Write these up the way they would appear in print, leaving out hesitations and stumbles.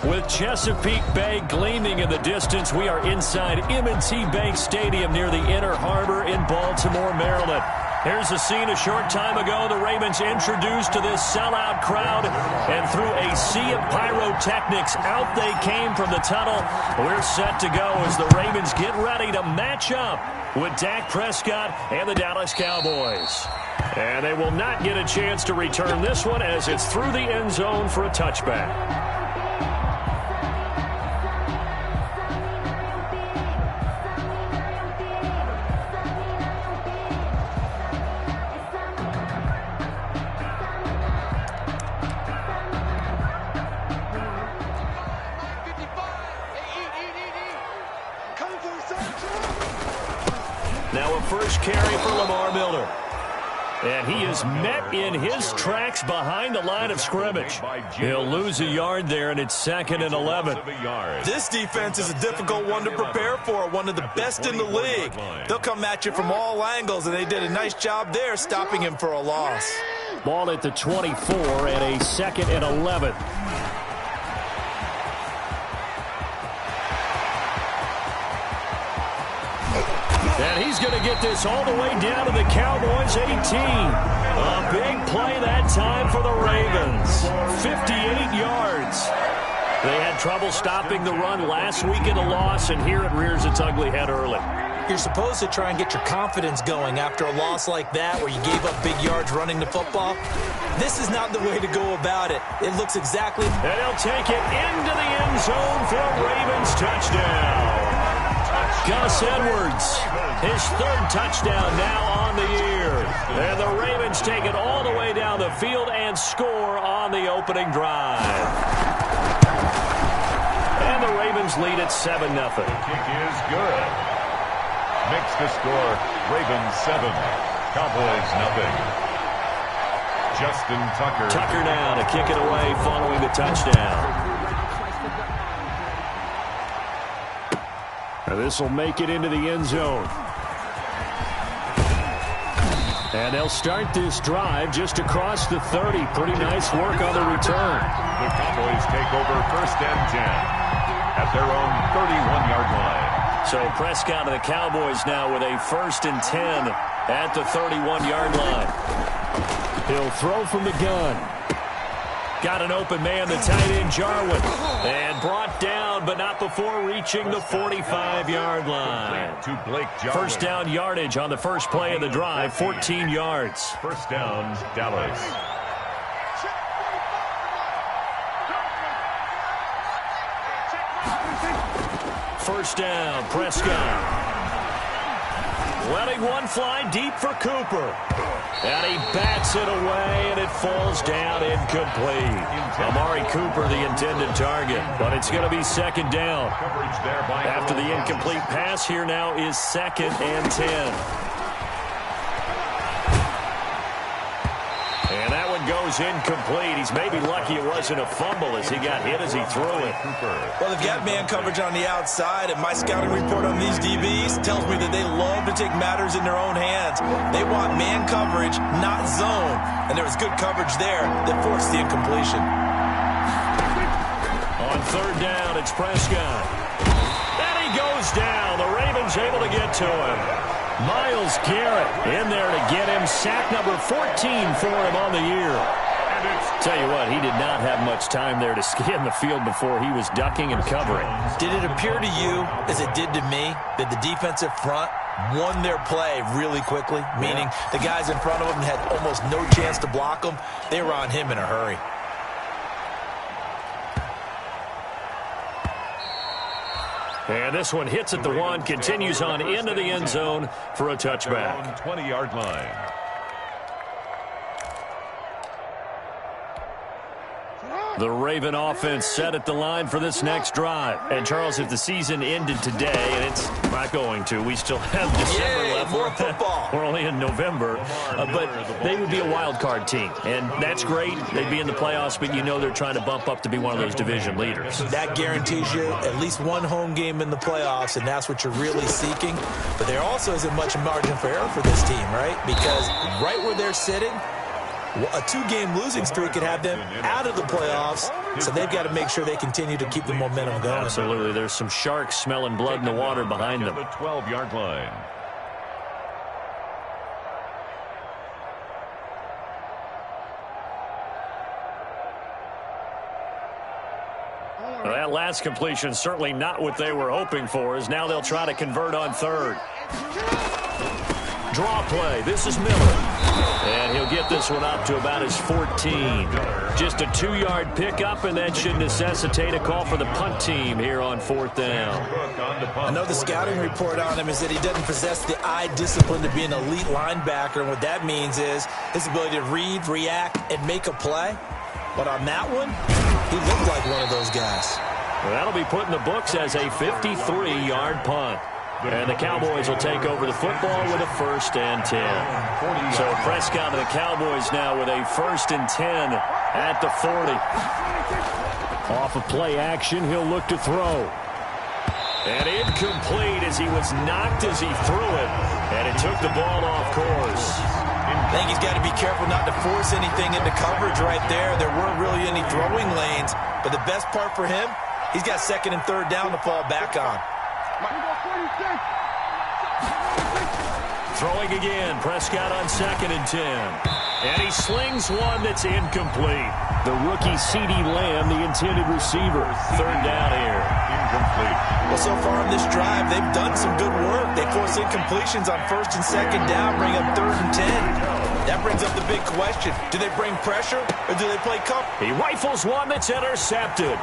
With Chesapeake Bay gleaming in the distance, we are inside M&T Bank Stadium near the Inner Harbor in Baltimore, Maryland. Here's a scene a short time ago. The Ravens introduced to this sellout crowd, and through a sea of pyrotechnics, out they came from the tunnel. We're set to go as the Ravens get ready to match up with Dak Prescott and the Dallas Cowboys. And they will not get a chance to return this one as it's through the end zone for a touchback. Now a first carry for Lamar Miller. And he is met in his tracks behind the line of scrimmage. He'll lose a yard there, and it's 2nd and 11. This defense is a difficult one to prepare for, one of the best in the league. They'll come at you from all angles, and they did a nice job there stopping him for a loss. Ball at the 24 and a 2nd and 11. And he's going to get this all the way down to the Cowboys' 18. A big play that time for the Ravens. 58 yards. They had trouble stopping the run last week in the loss, and here it rears its ugly head early. You're supposed to try and get your confidence going after a loss like that where you gave up big yards running the football. This is not the way to go about it. It looks exactly... And he'll take it into the end zone for a Ravens touchdown. Gus Edwards, his 3rd touchdown now on the year. And the Ravens take it all the way down the field and score on the opening drive. And the Ravens lead at 7-0. Kick is good. Makes the score Ravens 7, Cowboys 0. Justin Tucker. Tucker now to kick it away following the touchdown. And this will make it into the end zone. And they'll start this drive just across the 30. Pretty nice work on the return. The Cowboys take over 1st and 10 at their own 31-yard line. So Prescott and the Cowboys now with a 1st and 10 at the 31-yard line. He'll throw from the gun. Got an open man, the tight end Jarwin. And brought down, but not before reaching the 45-yard line. To Blake Jarwin. First down yardage on the first play of the drive, 14 yards. First down, Dallas. First down, Prescott. Letting one fly deep for Cooper. And he bats it away, and it falls down incomplete. Amari Cooper, the intended target. But it's going to be 2nd down. After the incomplete pass, here now is 2nd and 10. And that one goes incomplete. He's maybe lucky it wasn't a fumble as he got hit as he threw it. Well, they've got man coverage on the outside, and my scouting report on these DBs tells me that they love to take matters in their own hands. They want man coverage, not zone. And there was good coverage there that forced the incompletion. On 3rd down, it's Prescott. And he goes down. The Ravens able to get to him. Myles Garrett in there to get him. Sack number 14 for him on the year. Tell you what, he did not have much time there to scan the field before he was ducking and covering. Did it appear to you, as it did to me, that the defensive front won their play really quickly? Meaning the guys in front of him had almost no chance to block him. They were on him in a hurry. And this one hits at the 1, continues on into the end zone for a touchback. 20-yard line. The Raven offense set at the line for this next drive. And, Charles, if the season ended today, and it's not going to, we still have December left. More football. We're only in November. But they would be a wild card team. And that's great. They'd be in the playoffs, but you know they're trying to bump up to be one of those division leaders. That guarantees you at least one home game in the playoffs, and that's what you're really seeking. But there also isn't much margin for error for this team, right? Because right where they're sitting, A two-game losing streak could have them out of the playoffs, so they've got to make sure they continue to keep the momentum going. Absolutely. There's some sharks smelling blood in the water behind them. The 12-yard line. Well, that last completion certainly not what they were hoping for, as now they'll try to convert on third. Draw play. This is Miller. And he'll get this one up to about his 14. Just a 2-yard pickup, and that should necessitate a call for the punt team here on 4th down. I know the scouting report on him is that he doesn't possess the eye discipline to be an elite linebacker, and what that means is his ability to read, react, and make a play. But on that one, he looked like one of those guys. Well, that'll be put in the books as a 53-yard punt. And the Cowboys will take over the football with a 1st and 10. So Prescott and the Cowboys now with a 1st and 10 at the 40. Off of play action, he'll look to throw. And incomplete as he was knocked as he threw it. And it took the ball off course. I think he's got to be careful not to force anything into coverage right there. There weren't really any throwing lanes. But the best part for him, he's got 2nd and 3rd down to fall back on. Throwing again, Prescott on 2nd and 10. And he slings one that's incomplete. The rookie C.D. Lamb, the intended receiver. 3rd down here. Incomplete. Well, so far on this drive, they've done some good work. They force incompletions on 1st and 2nd down, bring up 3rd and 10. That brings up the big question. Do they bring pressure or do they play cover? He rifles one that's intercepted.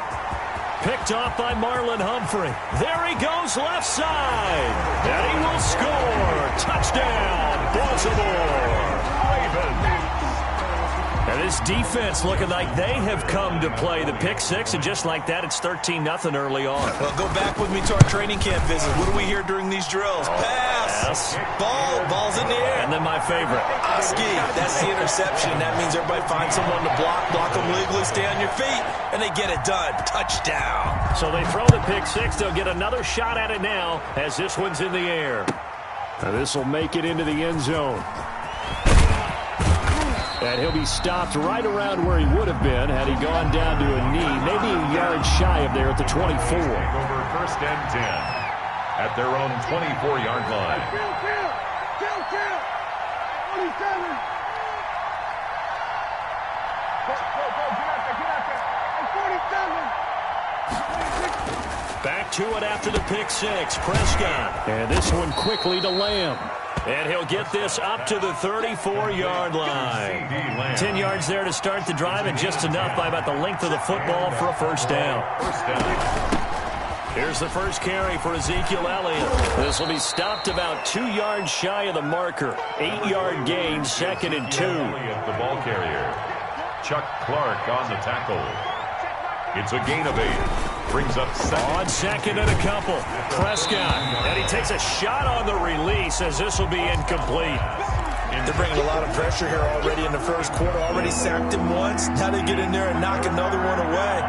Picked off by Marlon Humphrey. There he goes left side. And he will score. Touchdown, Baltimore. And this defense looking like they have come to play the pick six, and just like that, it's 13-0 early on. Well, go back with me to our training camp visit. What do we hear during these drills? Pass. Ball's in the air. And then my favorite. Oski. That's the interception. That means everybody finds someone to block them legally, stay on your feet, and they get it done. Touchdown. So they throw the pick six. They'll get another shot at it now as this one's in the air. Now this will make it into the end zone. And he'll be stopped right around where he would have been had he gone down to a knee, maybe a yard shy of there at the 24. Over 1st and 10 at their own 24-yard line. Back to it after the pick six. Prescott. And this one quickly to Lamb. And he'll get this up to the 34-yard line. 10 yards there to start the drive, and just enough by about the length of the football for a first down. Here's the first carry for Ezekiel Elliott. This will be stopped about 2 yards shy of the marker. 8-yard gain, 2nd and 2. Elliott, the ball carrier. Chuck Clark on the tackle. It's a gain of 8. Brings up 2nd. On 2nd and a couple. Prescott. And he takes a shot on the release as this will be incomplete. They're bringing a lot of pressure here already in the first quarter. Already sacked him once. Now they get in there and knock another one away.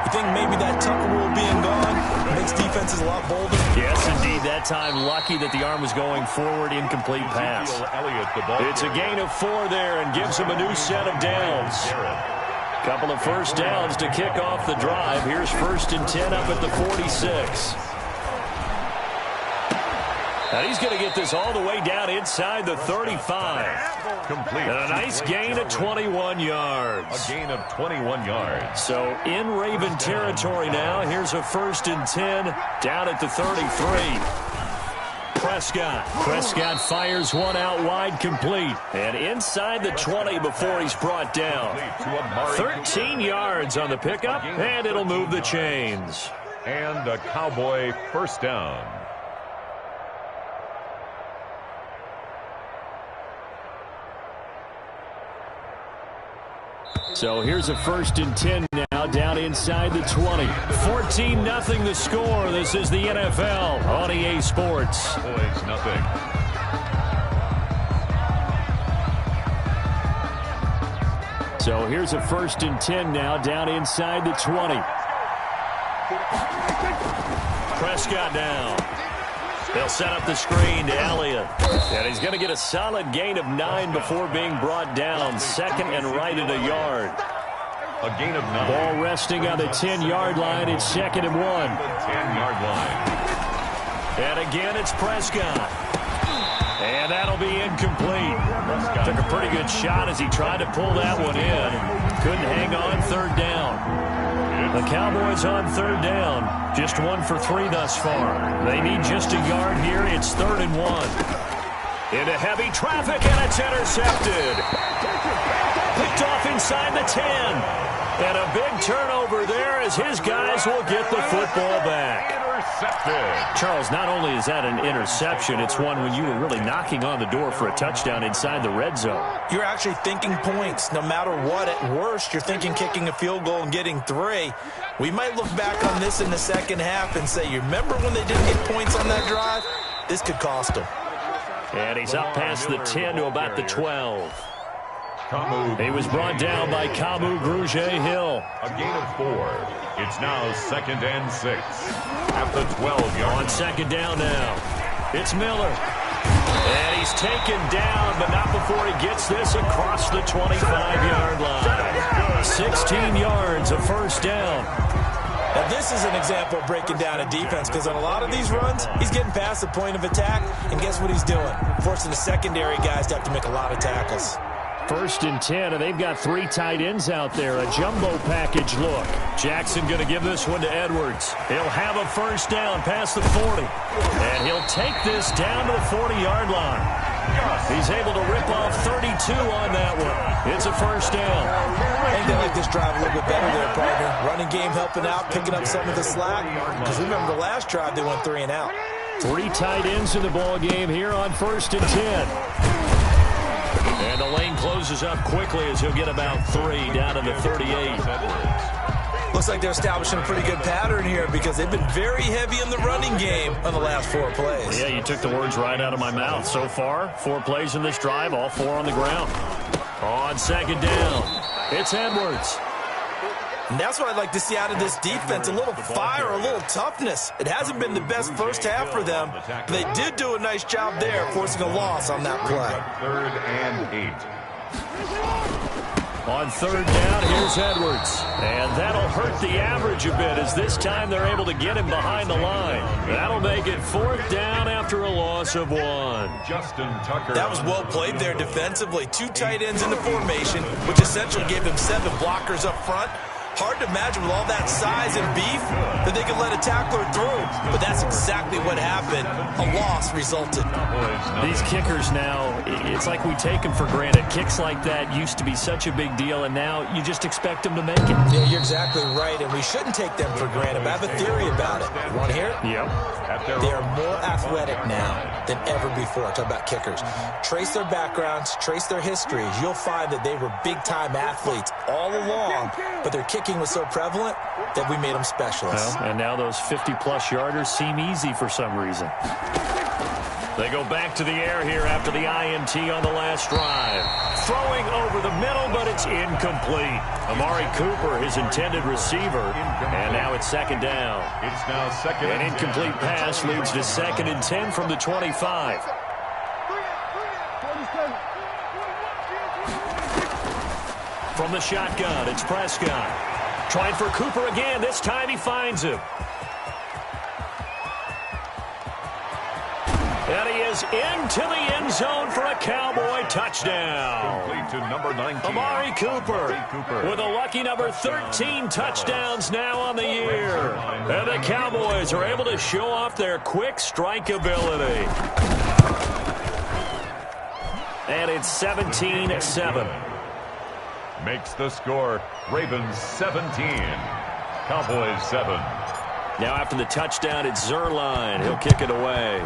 You think maybe that Tucker rule being gone makes defenses a lot bolder? Yes, indeed. That time lucky that the arm was going forward. Incomplete pass. Elliott, the ball It's a gain of 4 there and gives him a new set of downs. Couple of first downs to kick off the drive. Here's 1st and 10 up at the 46. And he's going to get this all the way down inside the 35. Complete. And a nice gain of 21 yards. A gain of 21 yards. So in Raven territory now. Here's a 1st and 10 down at the 33. Prescott fires one out wide, complete. And inside the 20 before he's brought down. 13 yards on the pickup, and it'll move the chains. And a Cowboy first down. So here's a 1st and 10 now, down inside the 20. 14-0 the score. This is the NFL on EA Sports. Boys, nothing. So here's a 1st and 10 now, down inside the 20. Prescott down. They'll set up the screen to Elliott. And he's going to get a solid gain of 9 before being brought down. Second and right at a yard. A gain of 9. Ball resting on the 10-yard line. It's 2nd and 1. 10-yard line. And again, it's Prescott. And that'll be incomplete. Took a pretty good shot as he tried to pull that one in. Couldn't hang on. 3rd down. The Cowboys on 3rd down. Just 1 for 3 thus far. They need just a yard here. It's 3rd and 1. Into heavy traffic, and it's intercepted. Picked off inside the 10. And a big turnover there as his guys will get the football back. Intercepted. Charles, not only is that an interception, it's one when you were really knocking on the door for a touchdown inside the red zone. You're actually thinking points. No matter what, at worst, you're thinking kicking a field goal and getting 3. We might look back on this in the second half and say, you remember when they didn't get points on that drive? This could cost them. And he's up past the 10 to about the 12. Kamu. He was brought down by Kamu Grugier-Hill. A gain of 4. It's now 2nd and 6. At the 12-yard. On 2nd down now. It's Miller. And he's taken down, but not before he gets this across the 25-yard line. 16 yards, a 1st down. Now, this is an example of breaking down a defense because on a lot of these runs, he's getting past the point of attack, and guess what he's doing? Forcing the secondary guys to have to make a lot of tackles. 1st and 10, and they've got 3 tight ends out there. A jumbo package look. Jackson going to give this one to Edwards. He'll have a 1st down past the 40. And he'll take this down to the 40-yard line. He's able to rip off 32 on that one. It's a 1st down. I think they like this drive a little bit better there, partner. Running game helping out, picking up some of the slack. Because remember the last drive, they went 3 and out. 3 tight ends in the ball game here on 1st and 10. And the lane closes up quickly as he'll get about 3 down to the 38. Looks like they're establishing a pretty good pattern here because they've been very heavy in the running game on the last 4 plays. Yeah, you took the words right out of my mouth. So far, 4 plays in this drive, all 4 on the ground. On 2nd down, it's Edwards. And that's what I'd like to see out of this defense, a little fire, a little toughness. It hasn't been the best first half for them, but they did do a nice job there, forcing a loss on that play. 3rd and 8. On 3rd down, here's Edwards. And that'll hurt the average a bit as this time they're able to get him behind the line. That'll make it 4th down after a loss of 1. Justin Tucker. That was well played there defensively. 2 tight ends in the formation, which essentially gave them 7 blockers up front. Hard to imagine with all that size and beef that they could let a tackler through. But that's exactly what happened. A loss resulted. These kickers now, it's like we take them for granted. Kicks like that used to be such a big deal, and now you just expect them to make it. Yeah, you're exactly right, and we shouldn't take them for granted. But I have a theory about it. You want to hear it? Yep. They are more athletic now than ever before. Talk about kickers. Trace their backgrounds, trace their histories. You'll find that they were big-time athletes all along, but their kicking was so prevalent that we made them specialists. Well, and now those 50-plus yarders seem easy for some reason. They go back to the air here after the INT on the last drive. Throwing over the middle, but it's incomplete. Amari Cooper, his intended receiver, and now it's 2nd down. It's now 2nd. An incomplete pass leads to 2nd and 10 from the 25. From the shotgun, it's Prescott. Trying for Cooper again. This time he finds him. And he is into the end zone for a Cowboy touchdown. Complete to number 19. Amari Cooper with a lucky number 13 touchdowns now on the year. And the Cowboys are able to show off their quick strike ability. And it's 17-7. Makes the score. Ravens 17. Cowboys 7. Now after the touchdown, it's Zerline. He'll kick it away.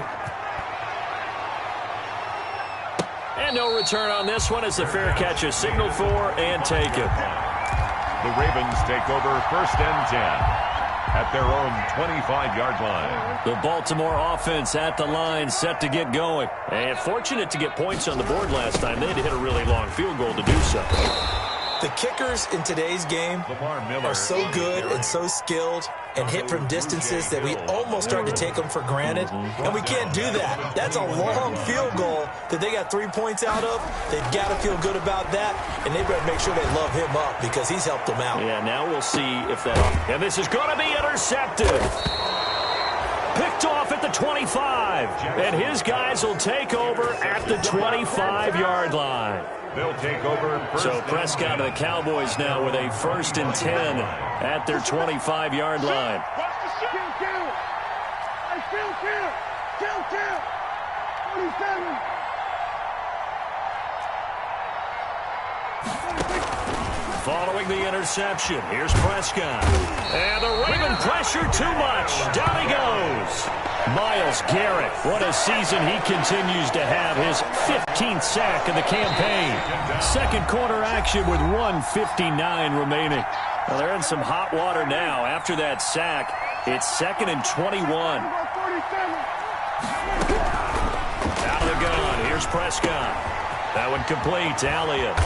And no return on this one as the fair catch is signaled for and taken. The Ravens take over 1st and 10 at their own 25-yard line. The Baltimore offense at the line, set to get going. And fortunate to get points on the board last time. They had to hit a really long field goal to do so. The kickers in today's game are so good and so skilled and hit from distances that we almost start to take them for granted, and we can't do that. That's a long field goal that they got 3 points out of. They've got to feel good about that, and they better make sure they love him up because he's helped them out. Yeah, now we'll see if that... And this is going to be intercepted. Picked off at the 25, and his guys will take over at the 25-yard line. They'll take over. So Prescott and the Cowboys now with a 1st and 10 at their 25-yard line. Following the interception, here's Prescott. And the Raven pressure too much. Down he goes. Myles Garrett, what a season he continues to have. His 15th sack of the campaign. Second quarter action with 1:59 remaining. Well, they're in some hot water now. After that sack, it's 2nd and 21. Out of the gun, here's Prescott. That one complete to Elliott.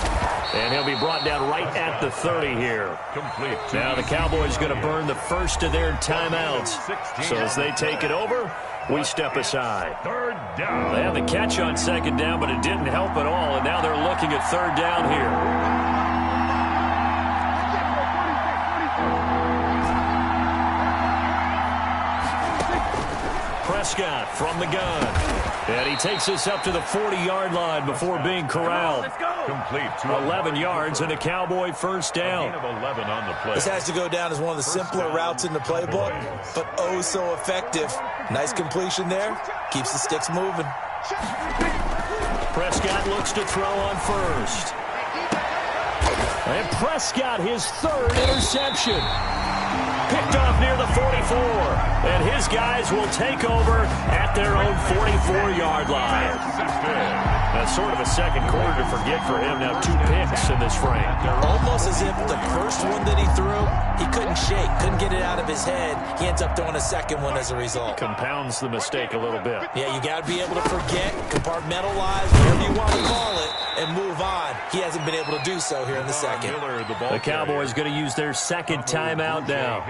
And he'll be brought down right at the 30 here. Complete. Now the Cowboys going to burn the first of their timeouts. So as they take it over, we step aside. Third down. They had the catch on 2nd down, but it didn't help at all. And now they're looking at 3rd down here. Prescott from the gun. And he takes us up to the 40-yard line before being corralled. Complete to 11 yards and a Cowboy first down. 11 on the play. This has to go down as one of the simpler routes in the playbook, but oh so effective. Nice completion there. Keeps the sticks moving. Prescott looks to throw on 1st. And Prescott, his 3rd interception. Picked off near the 44. And his guys will take over at their own 44-yard line. That's sort of a second quarter to forget for him. Now 2 picks in this frame. Almost as if the first one that he threw, he couldn't shake, couldn't get it out of his head. He ends up throwing a second one as a result. Compounds the mistake a little bit. Yeah, you got to be able to forget, compartmentalize, whatever you want to call it, and move on. He hasn't been able to do so here in the second. The Cowboys going to use their 2nd timeout now,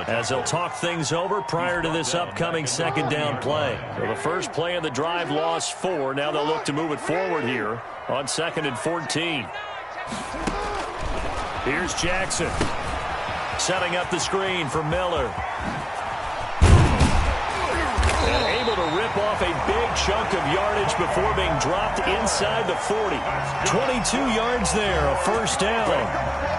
as they'll talk things over prior to this upcoming 2nd down play. So the first play of the drive lost 4. Now they'll look to move it forward here on 2nd and 14. Here's Jackson setting up the screen for Miller. And able to rip off a big chunk of yardage before being dropped inside the 40. 22 yards there, a 1st down.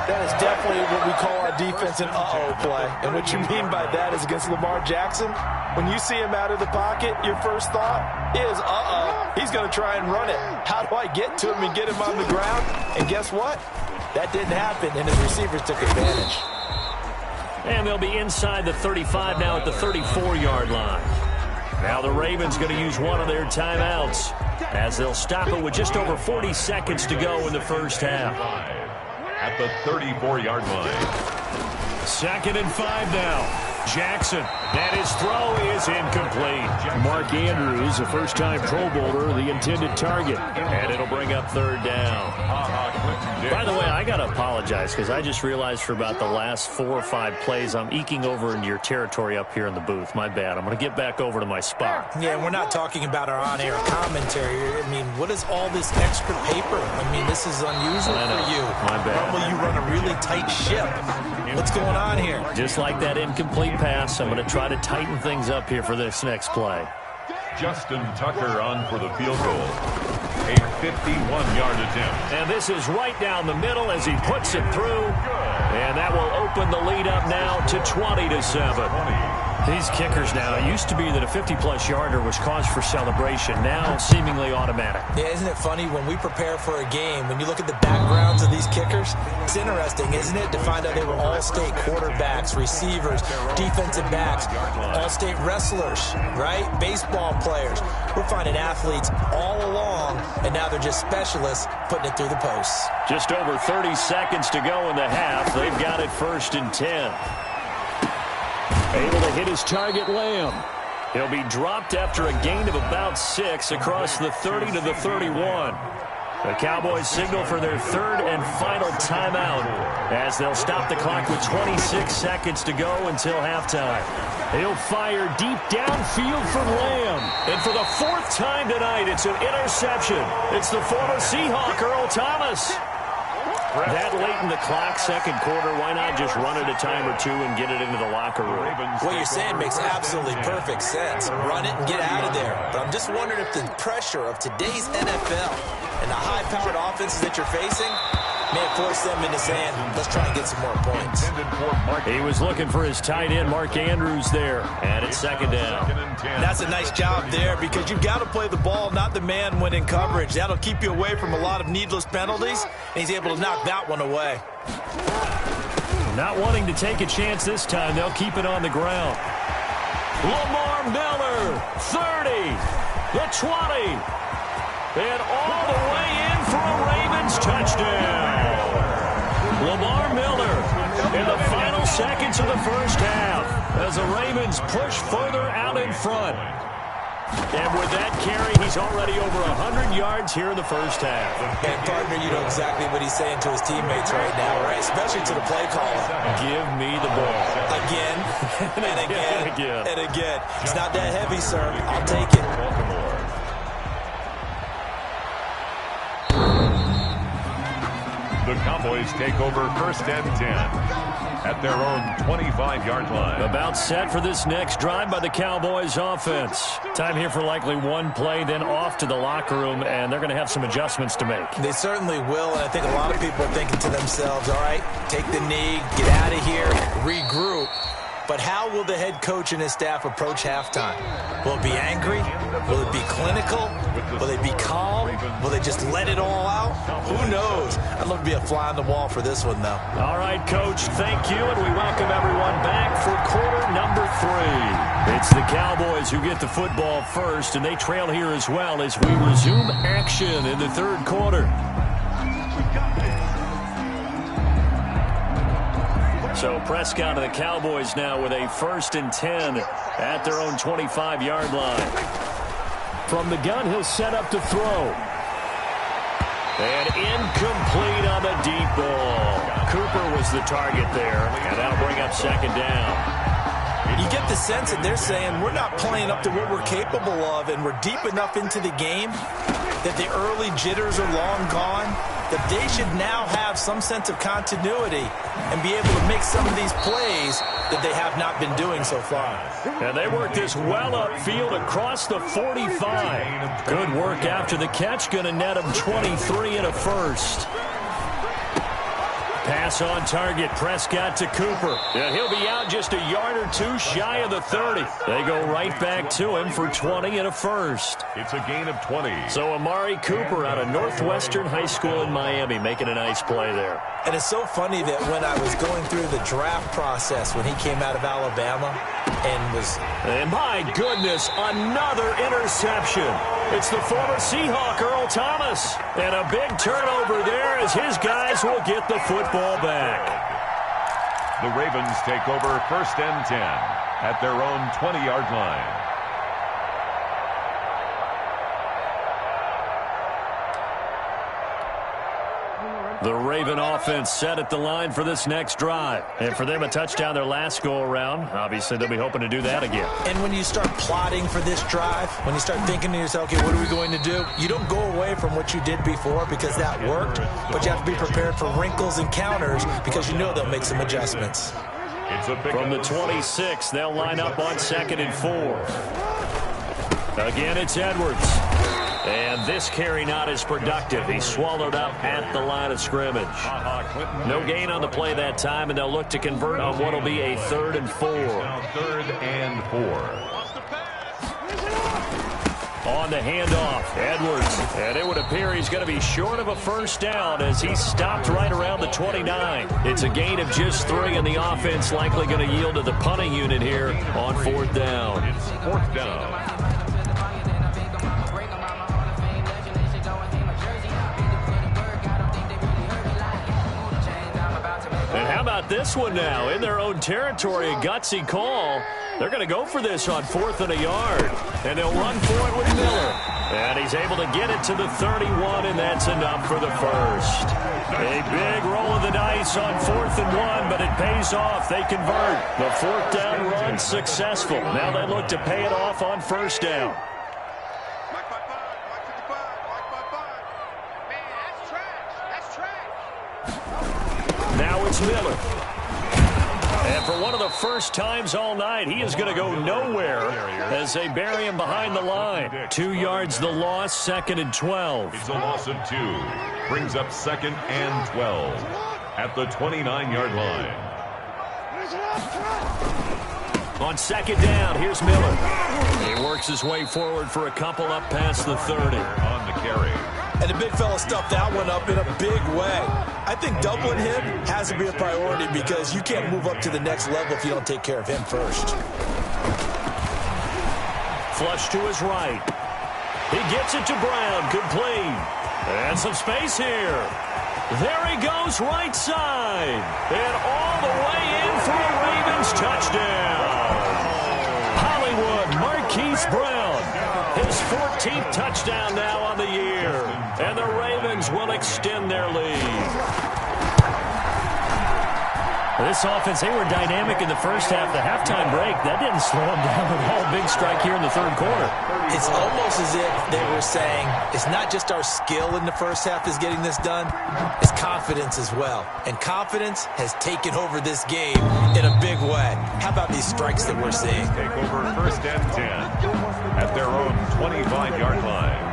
That is definitely what we call our defense an uh-oh play. And what you mean by that is against Lamar Jackson, when you see him out of the pocket, your first thought is, uh-oh, he's going to try and run it. How do I get to him and get him on the ground? And guess what? That didn't happen, and his receivers took advantage. And they'll be inside the 35 now at the 34-yard line. Now the Ravens going to use one of their timeouts as they'll stop it with just over 40 seconds to go in the first half. At the 34-yard line. 2nd and 5 now. Jackson, and his throw is incomplete. Mark Andrews, a first-time Pro Bowler, the intended target. And it'll bring up 3rd down. By the way, I got to apologize because I just realized for about the last 4 or 5 plays, I'm eking over into your territory up here in the booth. My bad. I'm going to get back over to my spot. Yeah, we're not talking about our on-air commentary. I mean, what is all this extra paper? I mean, this is unusual for you. My bad. Normally you run a really tight ship. What's going on here? Just like that incomplete pass, I'm going to try to tighten things up here for this next play. Justin Tucker on for the field goal. A 51-yard attempt. And this is right down the middle as he puts it through. And that will open the lead up now to 20-7. These kickers now, it used to be that a 50-plus yarder was cause for celebration. Now seemingly automatic. Yeah, isn't it funny when we prepare for a game, when you look at the backgrounds of these kickers, it's interesting, isn't it, to find out they were all-state quarterbacks, receivers, defensive backs, all-state wrestlers, right? Baseball players. We're finding athletes all along, and now they're just specialists putting it through the posts. Just over 30 seconds to go in the half. They've got it 1st and 10. Able to hit his target, Lamb. He'll be dropped after a gain of about 6 across the 30 to the 31. The Cowboys signal for their third and final timeout as they'll stop the clock with 26 seconds to go until halftime. He'll fire deep downfield for Lamb. And for the fourth time tonight, it's an interception. It's the former Seahawk, Earl Thomas. That late in the clock, second quarter, why not just run it a time or two and get it into the locker room? What you're saying makes absolutely perfect sense. Run it and get out of there. But I'm just wondering if the pressure of today's NFL and the high-powered offenses that you're facing may force them into saying, let's try and get some more points. He was looking for his tight end, Mark Andrews, there. And it's second down. That's a nice job there because you've got to play the ball, not the man when in coverage. That'll keep you away from a lot of needless penalties, and he's able to knock that one away. Not wanting to take a chance this time, they'll keep it on the ground. Lamar Miller, 30, the 20, and all the way in for a Ravens touchdown. Lamar Miller in the final seconds of the first half as the Ravens push further out in front. And with that carry, he's already over 100 yards here in the first half. And, partner, you know exactly what he's saying to his teammates right now, right? Especially to the play caller. Give me the ball. Again, and again, and again. It's not that heavy, sir. I'll take it. The Cowboys take over first and 10 at their own 25-yard line. About set for this next drive by the Cowboys offense. Time here for likely one play, then off to the locker room, and they're going to have some adjustments to make. They certainly will, and I think a lot of people are thinking to themselves, all right, take the knee, get out of here, regroup. But how will the head coach and his staff approach halftime? Will it be angry? Will it be clinical? Will they be calm? Will they just let it all out? Who knows? I'd love to be a fly on the wall for this one, though. All right, Coach, thank you, and we welcome everyone back for quarter number 3. It's the Cowboys who get the football first, and they trail here as well as we resume action in the third quarter. So Prescott and the Cowboys now with a 1st and 10 at their own 25-yard line. From the gun, he'll set up to throw. And incomplete on the deep ball. Cooper was the target there, and that'll bring up second down. You get the sense that they're saying we're not playing up to what we're capable of, and we're deep enough into the game that the early jitters are long gone, that they should now have some sense of continuity and be able to make some of these plays that they have not been doing so far. And they work this well upfield across the 45. Good work after the catch, going to net them 23 and a first. Pass on target, Prescott to Cooper. And he'll be out just a yard or two shy of the 30. They go right back to him for 20 and a first. It's a gain of 20. So Amari Cooper out of Northwestern High School in Miami making a nice play there. And it's so funny that when I was going through the draft process when he came out of Alabama and my goodness, another interception. It's the former Seahawk, Earl Thomas. And a big turnover there as his guys will get the football back. The Ravens take over 1st and 10 at their own 20-yard line. The Raven offense set at the line for this next drive. And for them, a touchdown their last go-around. Obviously, they'll be hoping to do that again. And when you start plotting for this drive, when you start thinking to yourself, okay, what are we going to do? You don't go away from what you did before because that worked, but you have to be prepared for wrinkles and counters because you know they'll make some adjustments. From the 26, they'll line up on 2nd and 4. Again, it's Edwards. And this carry not as productive. He's swallowed up at the line of scrimmage. No gain on the play that time, and they'll look to convert on what will be a 3rd and 4. 3rd and 4. On the handoff, Edwards. And it would appear he's going to be short of a first down as he's stopped right around the 29. It's a gain of just 3, and the offense likely going to yield to the punting unit here on 4th down. It's 4th down. And how about this one now? In their own territory, a gutsy call. They're going to go for this on 4th and a yard. And they'll run for it with Miller. And he's able to get it to the 31, and that's enough for the first. A big roll of the dice on 4th and 1, but it pays off. They convert. The 4th down run successful. Now they look to pay it off on 1st down. Now it's Miller. And for one of the first times all night, he is going to go nowhere as they bury him behind the line. 2 yards the loss, 2nd and 12. It's a loss of 2. Brings up 2nd and 12 at the 29-yard line. On 2nd down, here's Miller. He works his way forward for a couple up past the 30. On the carry. And the big fella stuffed that one up in a big way. I think doubling him has to be a priority because you can't move up to the next level if you don't take care of him first. Flush to his right. He gets it to Brown. Complete. And some space here. There he goes right side. And all the way in for a Ravens touchdown. Hollywood Marquise Brown. His 14th touchdown now on the year. And the Ravens will extend their lead. This offense, they were dynamic in the first half. The halftime break, that didn't slow them down at all. Big strike here in the 3rd quarter. It's almost as if they were saying, it's not just our skill in the first half is getting this done, it's confidence as well. And confidence has taken over this game in a big way. How about these strikes that we're seeing? Take over 1st and 10 at their own 25-yard line.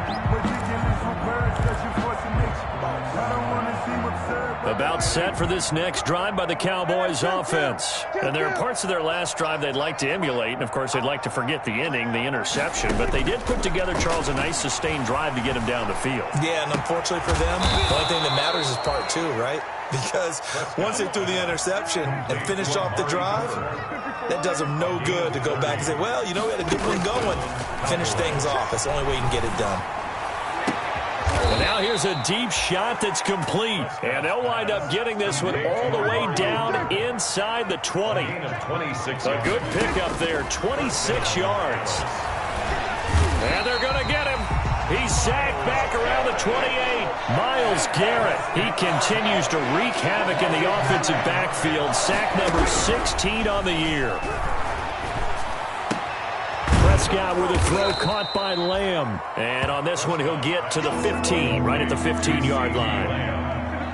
About set for this next drive by the Cowboys offense. And there are parts of their last drive they'd like to emulate. And, of course, they'd like to forget the inning, the interception. But they did put together, Charles, a nice sustained drive to get him down the field. Yeah, and unfortunately for them, the only thing that matters is part 2, right? Because once they threw the interception and finished off the drive, that does them no good to go back and say, well, you know, we had a good one going. Finish things off. That's the only way you can get it done. And now here's a deep shot that's complete. And they'll wind up getting this one all the way down inside the 20. A good pickup there, 26 yards. And they're going to get him. He's sacked back around the 28. Myles Garrett, he continues to wreak havoc in the offensive backfield. Sack number 16 on the year. Prescott with a throw caught by Lamb. And on this one, he'll get to the 15, right at the 15-yard line.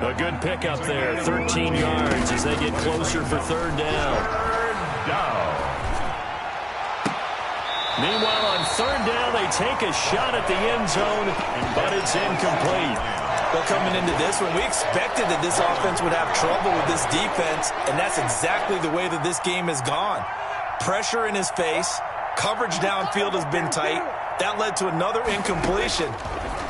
A good pickup there, 13 yards as they get closer for 3rd down. Meanwhile, on 3rd down, they take a shot at the end zone, but it's incomplete. Well, coming into this one, we expected that this offense would have trouble with this defense, and that's exactly the way that this game has gone. Pressure in his face. Coverage downfield has been tight. That led to another incompletion.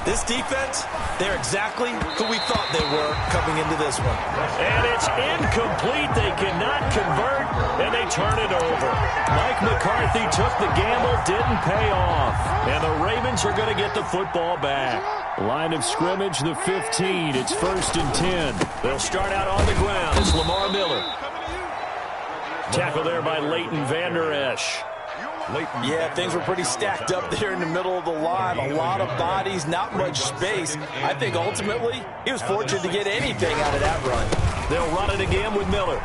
This defense, they're exactly who we thought they were coming into this one. And it's incomplete. They cannot convert, and they turn it over. Mike McCarthy took the gamble, didn't pay off. And the Ravens are going to get the football back. Line of scrimmage, the 15. It's 1st and 10. They'll start out on the ground. It's Lamar Miller. Tackle there by Leighton Vander Esch. Yeah, things were pretty stacked up there in the middle of the line. A lot of bodies, not much space. I think ultimately he was fortunate to get anything out of that run. They'll run it again with Miller.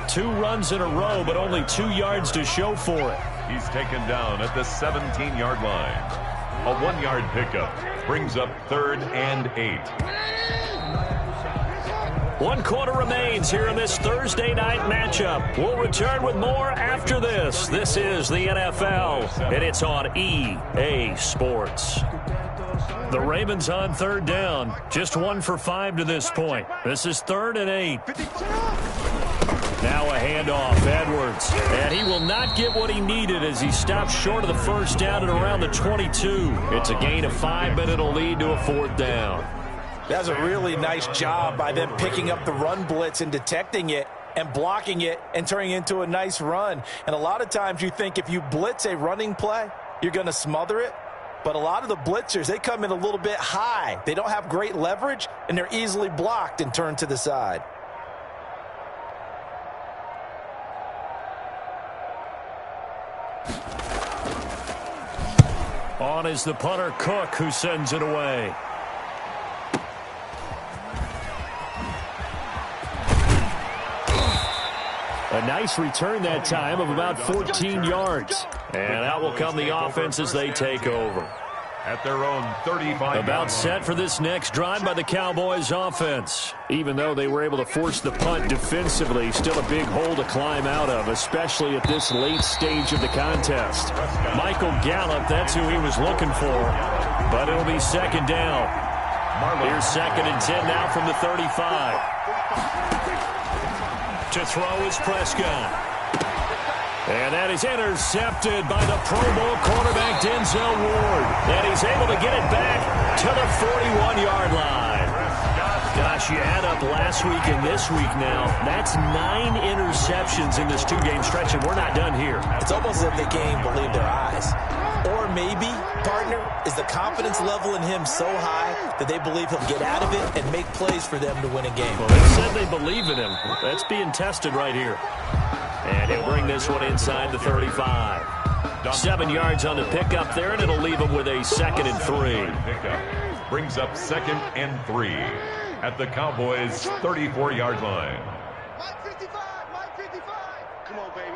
2 runs in a row, but only 2 yards to show for it. He's taken down at the 17-yard line. A 1-yard pickup brings up 3rd and 8. 1 quarter remains here in this Thursday night matchup. We'll return with more after this. This is the NFL, and it's on EA Sports. The Ravens on 3rd down. Just 1 for 5 to this point. This is 3rd and 8. Now a handoff, Edwards. And he will not get what he needed as he stops short of the 1st down at around the 22. It's a gain of 5, but it'll lead to a 4th down. That's a really nice job by them picking up the run blitz and detecting it and blocking it and turning it into a nice run. And a lot of times you think if you blitz a running play, you're going to smother it. But a lot of the blitzers, they come in a little bit high. They don't have great leverage, and they're easily blocked and turned to the side. On is the punter, Cook, who sends it away. A nice return that time of about 14 yards. And out will come the offense as they take over. At their own 35. About set for this next drive by the Cowboys offense. Even though they were able to force the punt defensively, still a big hole to climb out of, especially at this late stage of the contest. Michael Gallup, that's who he was looking for. But it'll be second down. Here's 2nd and 10 now from the 35. To throw is Prescott. And that is intercepted by the Pro Bowl quarterback Denzel Ward. And he's able to get it back to the 41-yard line. Gosh, you add up last week and this week now. That's 9 interceptions in this 2-game stretch, and we're not done here. It's almost as if they can't even believe their eyes. Or maybe, partner, is the confidence level in him so high that they believe he'll get out of it and make plays for them to win a game. Well, they said they believe in him. That's being tested right here. And he'll bring this one inside the 35. 7 yards on the pickup there, and it'll leave him with a 2nd and 3. Pickup brings up 2nd and 3 at the Cowboys' 34-yard line. Mike 55, Mike 55. Come on, baby.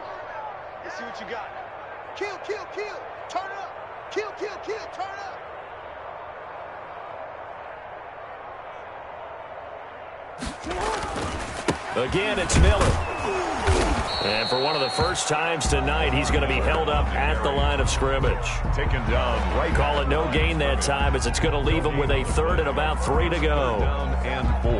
Let's see what you got. Kill, kill, kill. Turn up. Kill, kill, kill. Turn up. Again, it's Miller. And for one of the first times tonight, he's going to be held up at the line of scrimmage. Taken down right. Call it no gain that time as it's going to leave him with a 3rd and about 3 to go. Down and 4.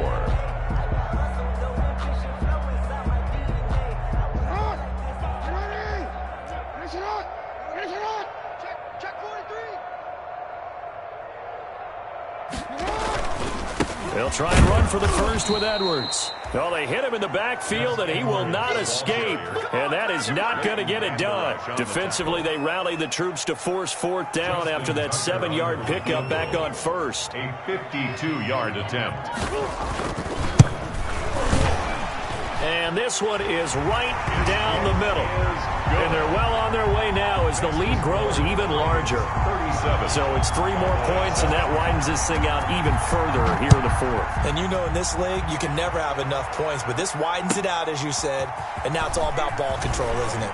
They'll try and run for the first with Edwards. Well, they hit him in the backfield, and he will not escape. And that is not going to get it done. Defensively, they rallied the troops to force 4th down after that 7-yard pickup back on 1st. A 52-yard attempt. And this one is right down the middle. And they're well on their way now as the lead grows even larger. 37. So it's 3 more points, and that widens this thing out even further here in the 4th. And you know in this league, you can never have enough points, but this widens it out, as you said, and now it's all about ball control, isn't it?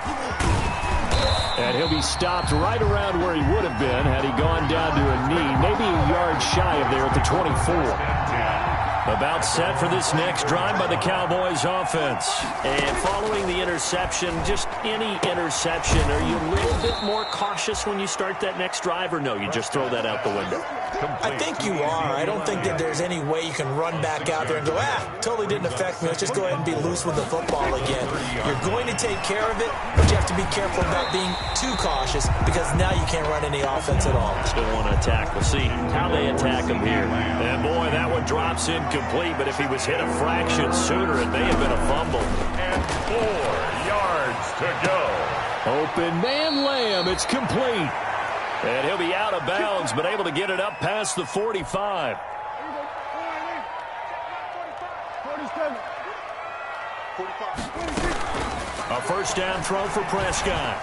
And he'll be stopped right around where he would have been had he gone down to a knee, maybe a yard shy of there at the 24. About set for this next drive by the Cowboys offense. And following the interception, just any interception, are you a little bit more cautious when you start that next drive, or no, you just throw that out the window? I think you are. I don't think that there's any way you can run back out there and go, totally didn't affect me. Let's just go ahead and be loose with the football again. You're going to take care of it, but you have to be careful about being too cautious because now you can't run any offense at all. Still want to attack. We'll see how they attack him here. And boy, that one drops incomplete, but if he was hit a fraction sooner, it may have been a fumble. And 4 yards to go. Open man Lamb. It's complete. And he'll be out of bounds, but able to get it up past the 45. A first down throw for Prescott.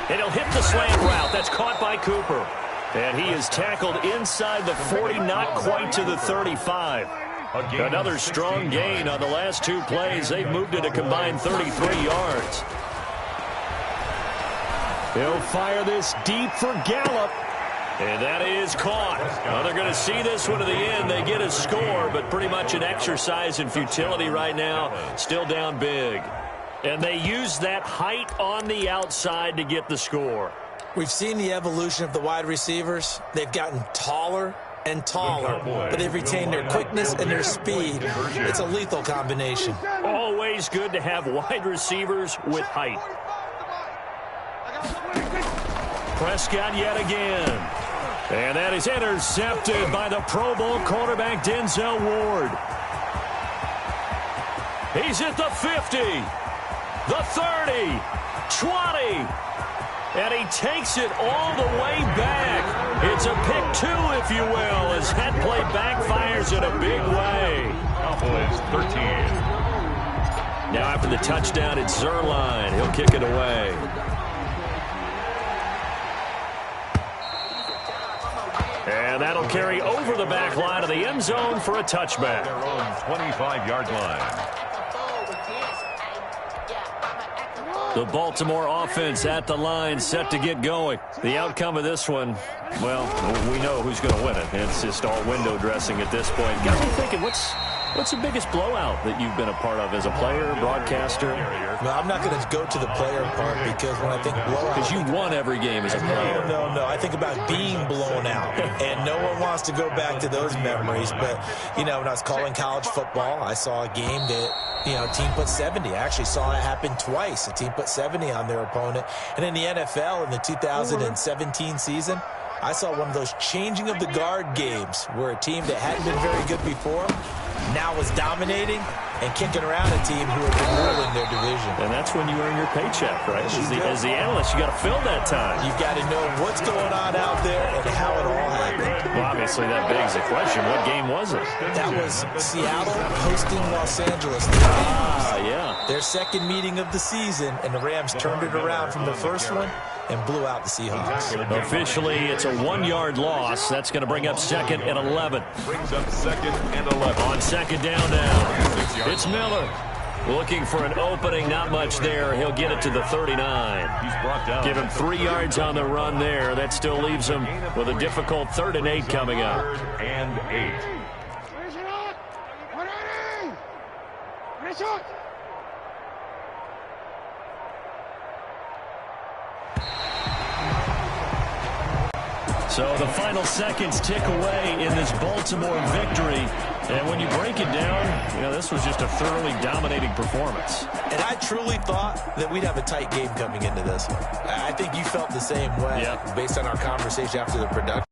And he'll hit the slant route. That's caught by Cooper. And he is tackled inside the 40, not quite to the 35. Another strong gain on the last 2 plays. They've moved it a combined 33 yards. He'll fire this deep for Gallup. And that is caught. Well, they're going to see this one to the end. They get a score, but pretty much an exercise in futility right now. Still down big. And they use that height on the outside to get the score. We've seen the evolution of the wide receivers. They've gotten taller and taller, but they've retained their quickness and their speed. It's a lethal combination. Always good to have wide receivers with height. Prescott yet again. And that is intercepted by the Pro Bowl quarterback Denzel Ward. He's at the 50, the 30, 20. And he takes it all the way back. It's a pick 2, if you will, as that play backfires in a big way. Cowboys 13. Now after the touchdown, it's Zerline. He'll kick it away. And that'll carry over the back line of the end zone for a touchback. Their own 25-yard line. The Baltimore offense at the line, set to get going. The outcome of this one, well, we know who's going to win it. It's just all window dressing at this point. Got me thinking, what's the biggest blowout that you've been a part of as a player, broadcaster? Well, I'm not going to go to the player part because when I think blowout... Because you won every game as a player. No. I think about being blown out. And no one wants to go back to those memories. But, when I was calling college football, I saw a game that, a team put 70. I actually saw it happen twice. A team put 70 on their opponent. And in the NFL, in the 2017 season, I saw one of those changing of the guard games where a team that hadn't been very good before now was dominating and kicking around a team who had been ruling their division. And that's when you earn your paycheck, right? As the analyst, you got to fill that time. You've got to know what's going on out there and how it all happened. Well, obviously, that begs the question, what game was it? That was Seattle hosting Los Angeles. Yeah. Their second meeting of the season, and the Rams turned it around from the first one and blew out the Seahawks. Officially, it's a 1-yard loss. That's going to bring up 2nd and 11. Brings up 2nd and 11. On 2nd down now, it's Miller. Looking for an opening, not much there. He'll get it to the 39. He's brought down. Give him 3 yards on the run there. That still leaves him with a difficult 3rd and 8 coming up. 3rd and 8. So the final seconds tick away in this Baltimore victory. And when you break it down, this was just a thoroughly dominating performance. And I truly thought that we'd have a tight game coming into this one. I think you felt the same way based on our conversation after the production.